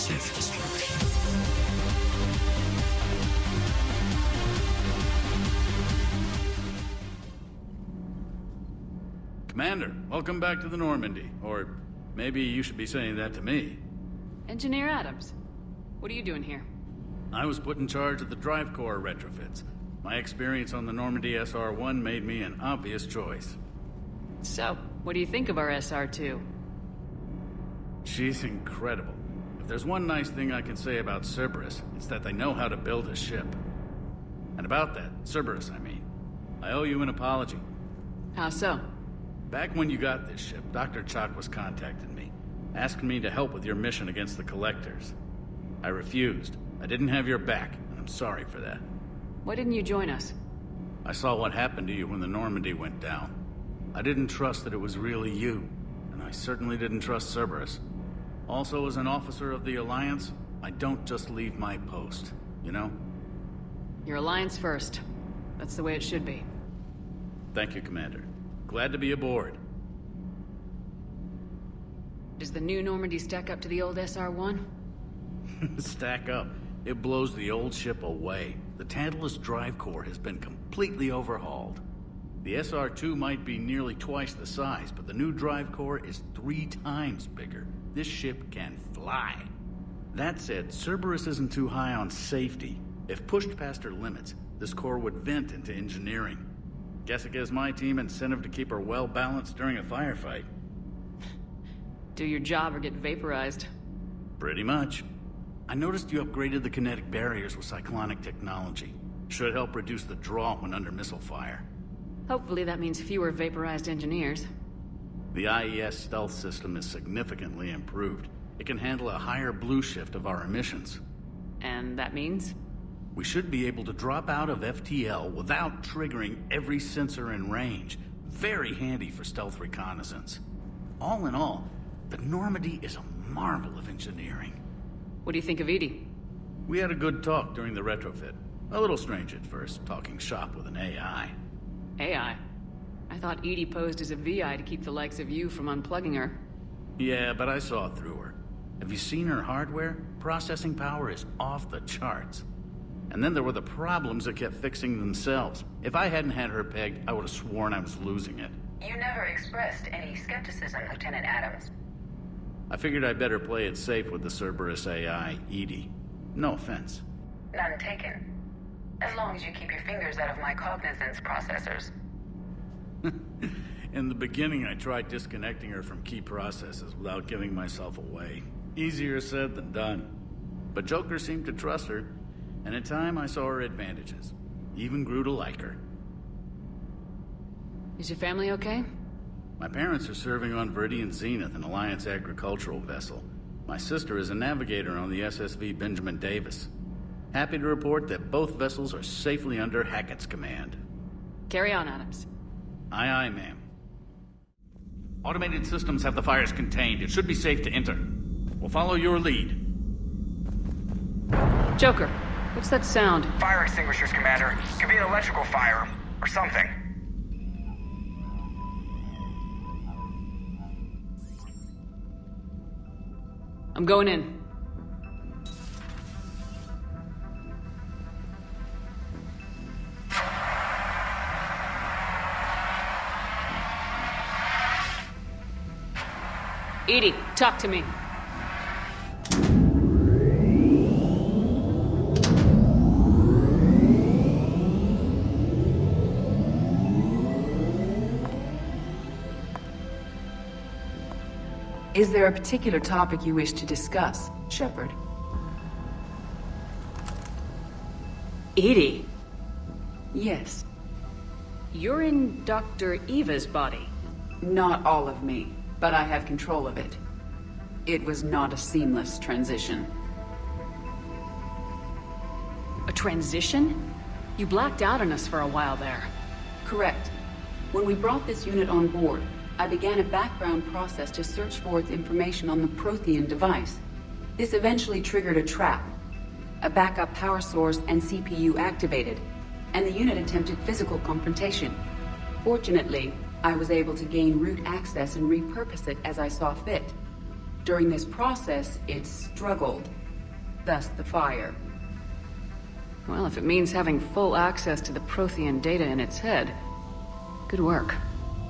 massive destruction. Commander, welcome back to the Normandy. Or maybe you should be saying that to me. Engineer Adams, what are you doing here? I was put in charge of the drive core retrofits. My experience on the Normandy SR-1 made me an obvious choice. So, what do you think of our SR-2? She's incredible. If there's one nice thing I can say about Cerberus, it's that they know how to build a ship. And about that, Cerberus, I mean, I owe you an apology. How so? Back when you got this ship, Dr. Chalk was contacting me, asking me to help with your mission against the Collectors. I refused. I didn't have your back, and I'm sorry for that. Why didn't you join us? I saw what happened to you when the Normandy went down. I didn't trust that it was really you, and I certainly didn't trust Cerberus. Also, as an officer of the Alliance, I don't just leave my post, you know? Your Alliance first. That's the way it should be. Thank you, Commander. Glad to be aboard. Does the new Normandy stack up to the old SR-1? Stack up. It blows the old ship away. The Tantalus drive core has been completely overhauled. The SR-2 might be nearly twice the size, but the new drive core is 3 times bigger. This ship can fly. That said, Cerberus isn't too high on safety. If pushed past her limits, this core would vent into engineering. Guess it gives my team incentive to keep her well-balanced during a firefight. Do your job or get vaporized. Pretty much. I noticed you upgraded the kinetic barriers with cyclonic technology. Should help reduce the draw when under missile fire. Hopefully that means fewer vaporized engineers. The IES stealth system is significantly improved. It can handle a higher blue shift of our emissions. And that means? We should be able to drop out of FTL without triggering every sensor in range. Very handy for stealth reconnaissance. All in all, the Normandy is a marvel of engineering. What do you think of Edie? We had a good talk during the retrofit. A little strange at first, talking shop with an AI. AI? I thought Edie posed as a VI to keep the likes of you from unplugging her. Yeah, but I saw through her. Have you seen her hardware? Processing power is off the charts. And then there were the problems that kept fixing themselves. If I hadn't had her pegged, I would have sworn I was losing it. You never expressed any skepticism, Lieutenant Adams. I figured I'd better play it safe with the Cerberus AI, Edie. No offense. None taken. As long as you keep your fingers out of my cognizance processors. In the beginning, I tried disconnecting her from key processes without giving myself away. Easier said than done. But Joker seemed to trust her, and in time I saw her advantages. Even grew to like her. Is your family okay? My parents are serving on Viridian Zenith, an Alliance agricultural vessel. My sister is a navigator on the SSV Benjamin Davis. Happy to report that both vessels are safely under Hackett's command. Carry on, Adams. Aye, aye, ma'am. Automated systems have the fires contained. It should be safe to enter. We'll follow your lead. Joker, what's that sound? Fire extinguishers, Commander. Could be an electrical fire, or something. I'm going in. Edie, talk to me. Is there a particular topic you wish to discuss, Shepard? Edie, Yes. you're in Dr. Eva's body. Not all of me, but I have control of it. It was not a seamless transition. A transition? You blacked out on us for a while there. Correct. When we brought this unit on board, I began a background process to search for its information on the Prothean device. This eventually triggered a trap. A backup power source and CPU activated, and the unit attempted physical confrontation. Fortunately, I was able to gain root access and repurpose it as I saw fit. During this process, it struggled, thus the fire. Well, if it means having full access to the Prothean data in its head, good work.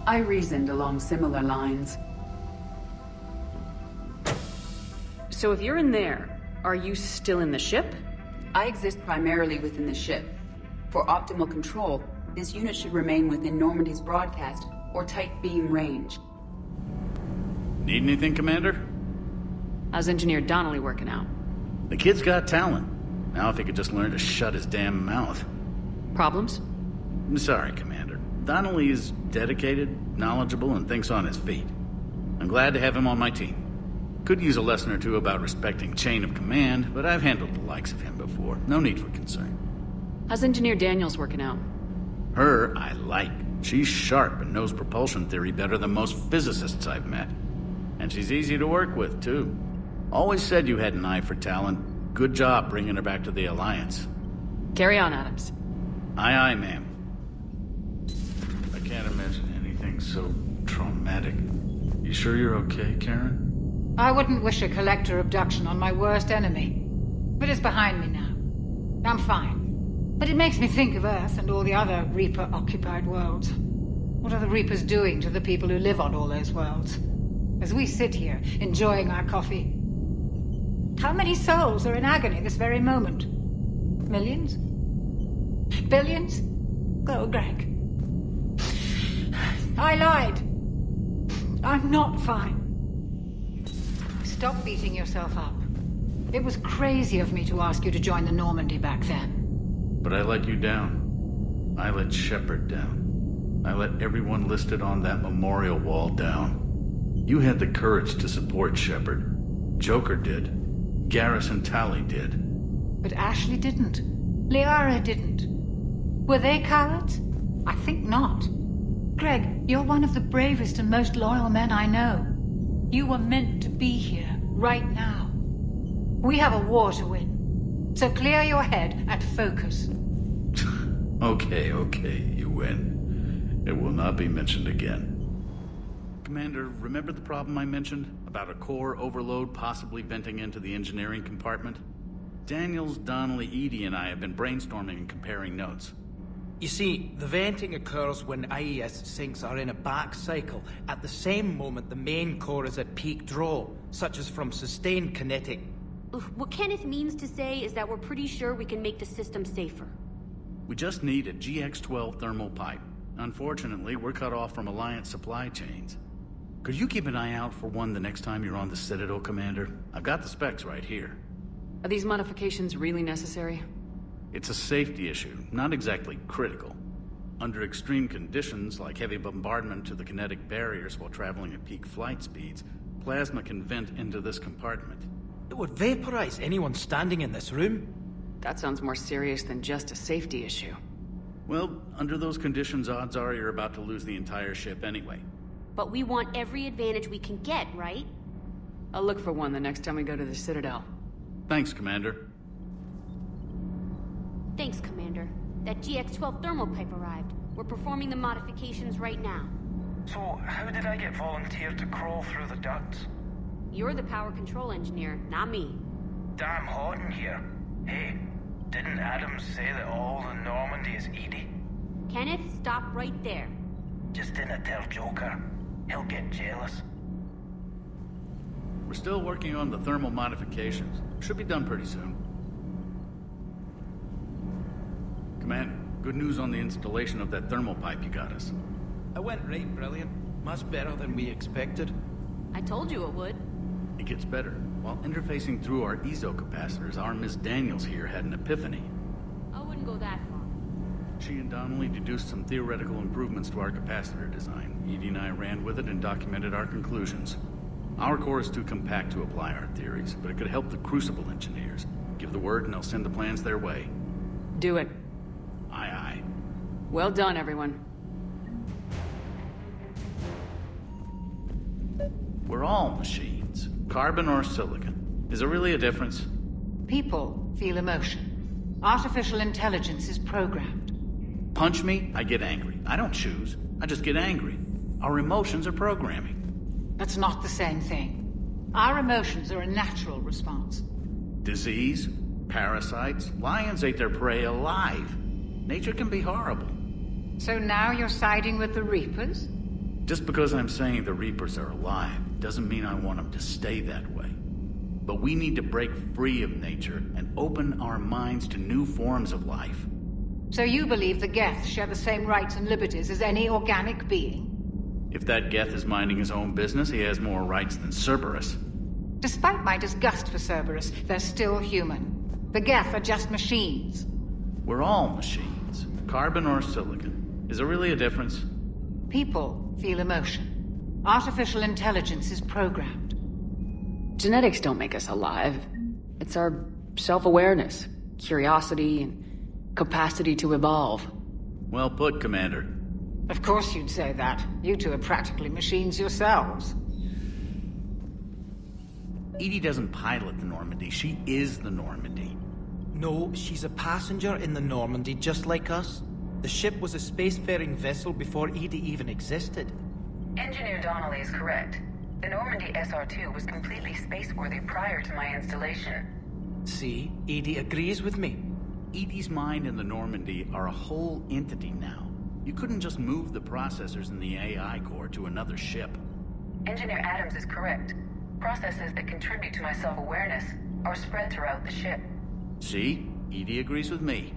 I reasoned along similar lines. So if you're in there, are you still in the ship? I exist primarily within the ship. For optimal control, this unit should remain within Normandy's broadcast or tight beam range. Need anything, Commander? How's Engineer Donnelly working out? The kid's got talent. Now if he could just learn to shut his damn mouth. Problems? I'm sorry, Commander. Donnelly is dedicated, knowledgeable, and thinks on his feet. I'm glad to have him on my team. Could use a lesson or two about respecting chain of command, but I've handled the likes of him before. No need for concern. How's Engineer Daniels working out? Her, I like. She's sharp and knows propulsion theory better than most physicists I've met. And she's easy to work with, too. Always said you had an eye for talent. Good job bringing her back to the Alliance. Carry on, Adams. Aye, aye, ma'am. I can't imagine anything so traumatic. You sure you're okay, Karen? I wouldn't wish a collector abduction on my worst enemy. But it's behind me now. I'm fine. But it makes me think of Earth and all the other Reaper-occupied worlds. What are the Reapers doing to the people who live on all those worlds? As we sit here, enjoying our coffee. How many souls are in agony this very moment? Millions? Billions? Go, Greg. I lied. I'm not fine. Stop beating yourself up. It was crazy of me to ask you to join the Normandy back then. But I let you down. I let Shepard down. I let everyone listed on that memorial wall down. You had the courage to support Shepard. Joker did. Garrus and Tally did. But Ashley didn't. Liara didn't. Were they cowards? I think not. Greg, you're one of the bravest and most loyal men I know. You were meant to be here, right now. We have a war to win. So clear your head and focus. Okay, you win. It will not be mentioned again. Commander, remember the problem I mentioned? About a core overload possibly venting into the engineering compartment? Daniels, Donnelly, Edie, and I have been brainstorming and comparing notes. You see, the venting occurs when IES sinks are in a back cycle at the same moment the main core is at peak draw, such as from sustained kinetic. What Kenneth means to say is that we're pretty sure we can make the system safer. We just need a GX-12 thermal pipe. Unfortunately, we're cut off from Alliance supply chains. Could you keep an eye out for one the next time you're on the Citadel, Commander? I've got the specs right here. Are these modifications really necessary? It's a safety issue, not exactly critical. Under extreme conditions, like heavy bombardment to the kinetic barriers while traveling at peak flight speeds, plasma can vent into this compartment. It would vaporize anyone standing in this room. That sounds more serious than just a safety issue. Well, under those conditions, odds are you're about to lose the entire ship anyway. But we want every advantage we can get, right? I'll look for one the next time we go to the Citadel. Thanks, Commander. Thanks, Commander. That GX-12 thermal pipe arrived. We're performing the modifications right now. So, how did I get volunteered to crawl through the ducts? You're the power control engineer, not me. Damn hot in here. Hey, didn't Adams say that all the Normandy is Edie? Kenneth, stop right there. Just didn't tell Joker. He'll get jealous. We're still working on the thermal modifications. Should be done pretty soon. Commander, good news on the installation of that thermal pipe you got us. It went right brilliant. Much better than we expected. I told you it would. It gets better. While interfacing through our ESO capacitors, our Miss Daniels here had an epiphany. I wouldn't go that far. She and Donnelly deduced some theoretical improvements to our capacitor design. Edie and I ran with it and documented our conclusions. Our core is too compact to apply our theories, but it could help the Crucible engineers. Give the word and they'll send the plans their way. Do it. Aye, aye. Well done, everyone. We're all machines. Carbon or silicon. Is there really a difference? People feel emotion. Artificial intelligence is programmed. Punch me, I get angry. I don't choose. I just get angry. Our emotions are programming. That's not the same thing. Our emotions are a natural response. Disease, parasites, lions ate their prey alive. Nature can be horrible. So now you're siding with the Reapers? Just because I'm saying the Reapers are alive doesn't mean I want them to stay that way. But we need to break free of nature and open our minds to new forms of life. So you believe the Geth share the same rights and liberties as any organic being? If that Geth is minding his own business, he has more rights than Cerberus. Despite my disgust for Cerberus, they're still human. The Geth are just machines. We're all machines, carbon or silicon. Is there really a difference? People feel emotion. Artificial intelligence is programmed. Genetics don't make us alive. It's our self-awareness, curiosity, and capacity to evolve. Well put, Commander. Of course you'd say that. You two are practically machines yourselves. EDI doesn't pilot the Normandy. She is the Normandy. No, she's a passenger in the Normandy, just like us. The ship was a spacefaring vessel before EDI even existed. Engineer Donnelly is correct. The Normandy SR-2 was completely spaceworthy prior to my installation. See, EDI agrees with me. EDI's mind and the Normandy are a whole entity now. You couldn't just move the processors in the AI core to another ship. Engineer Adams is correct. Processes that contribute to my self-awareness are spread throughout the ship. See? EDI agrees with me.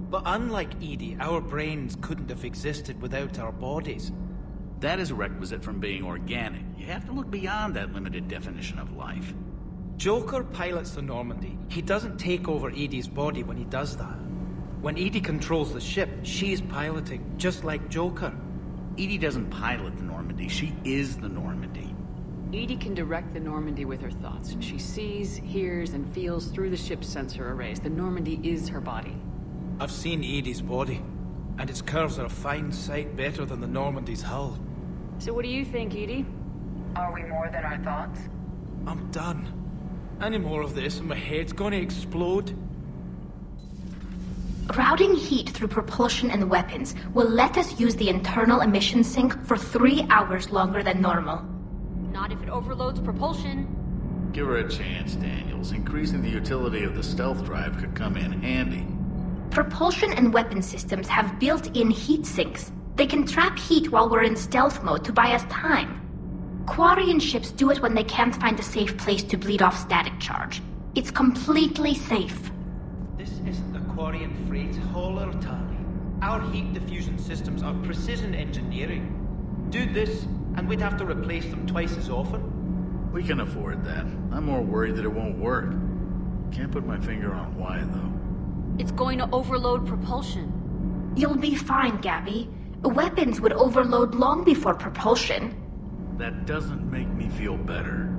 But unlike EDI, our brains couldn't have existed without our bodies. That is a requisite from being organic. You have to look beyond that limited definition of life. Joker pilots the Normandy. He doesn't take over EDI's body when he does that. When EDI controls the ship, she's piloting, just like Joker. EDI doesn't pilot the Normandy. She is the Normandy. EDI can direct the Normandy with her thoughts. She sees, hears, and feels through the ship's sensor arrays. The Normandy is her body. I've seen EDI's body, and its curves are a fine sight better than the Normandy's hull. So what do you think, EDI? Are we more than our thoughts? I'm done. Any more of this and my head's gonna explode. Routing heat through propulsion and weapons will let us use the internal emission sink for 3 hours longer than normal. Not if it overloads propulsion. Give her a chance, Daniels. Increasing the utility of the stealth drive could come in handy. Propulsion and weapon systems have built-in heat sinks. They can trap heat while we're in stealth mode to buy us time. Quarian ships do it when they can't find a safe place to bleed off static charge. It's completely safe. This isn't the Quarian freight hauler, Tali. Our heat diffusion systems are precision engineering. Do this, and we'd have to replace them twice as often. We can afford that. I'm more worried that it won't work. Can't put my finger on why, though. It's going to overload propulsion. You'll be fine, Gabby. Weapons would overload long before propulsion. That doesn't make me feel better.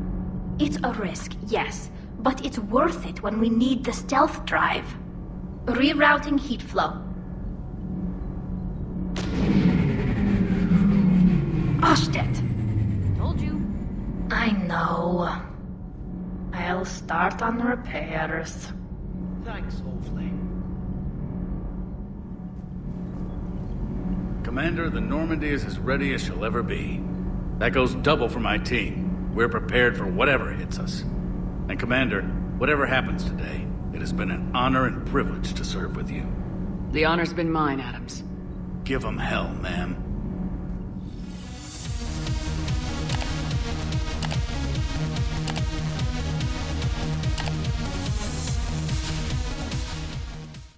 It's a risk, yes, but it's worth it when we need the stealth drive. Rerouting heat flow. Oshtet. Told you. I know. I'll start on repairs. Thanks, awfully. Commander, the Normandy is as ready as she'll ever be. That goes double for my team. We're prepared for whatever hits us. And Commander, whatever happens today, it has been an honor and privilege to serve with you. The honor's been mine, Adams. Give 'em hell, ma'am.